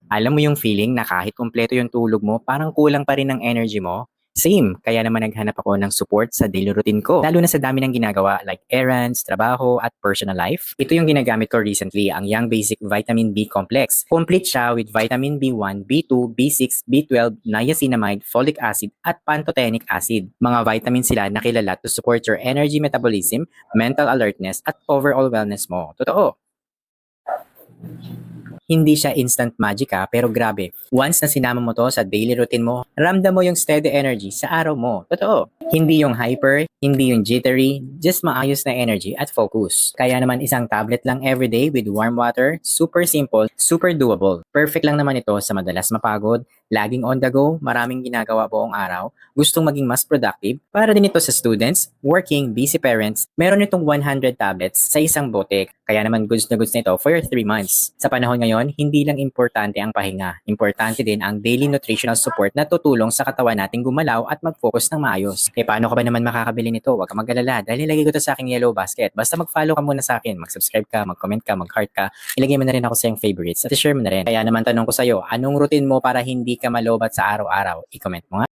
Alam mo yung feeling na kahit kumpleto yung tulog mo, parang kulang pa rin ang energy mo? Same, kaya naman naghanap ako ng support sa daily routine ko. Lalo na sa dami ng ginagawa like errands, trabaho, at personal life. Ito yung ginagamit ko recently, ang Young Basic Vitamin B Complex. Complete siya with vitamin B1, B2, B6, B12, niacinamide, folic acid, at pantothenic acid. Mga vitamins sila na kilala to support your energy metabolism, mental alertness, at overall wellness mo. Totoo. Hindi siya instant magic pero grabe. Once na sinama mo to sa daily routine mo, ramdam mo yung steady energy sa araw mo. Totoo. Hindi yung hyper, hindi yung jittery, just maayos na energy at focus. Kaya naman isang tablet lang everyday with warm water, super simple, super doable. Perfect lang naman ito sa madalas mapagod, laging on the go, maraming ginagawa buong araw, gustong maging mas productive. Para din ito sa students, working, busy parents, meron itong 100 tablets sa isang bote. Kaya naman goods na goods na ito for 3 months. Sa panahon ngayon, hindi lang importante ang pahinga. Importante din ang daily nutritional support na tutulong sa katawan nating gumalaw at mag-focus ng maayos. Eh paano ka ba naman makakabili nito? Huwag kang mag-alala dahil nilagay ko to sa aking yellow basket. Basta mag-follow ka muna sa akin, mag-subscribe ka, mag-comment ka, mag-heart ka. Ilagay mo na rin ako sa iyong favorites at i-share mo na rin. Kaya naman tanong ko sa iyo, anong routine mo para hindi ka malobat sa araw-araw? I-comment mo nga.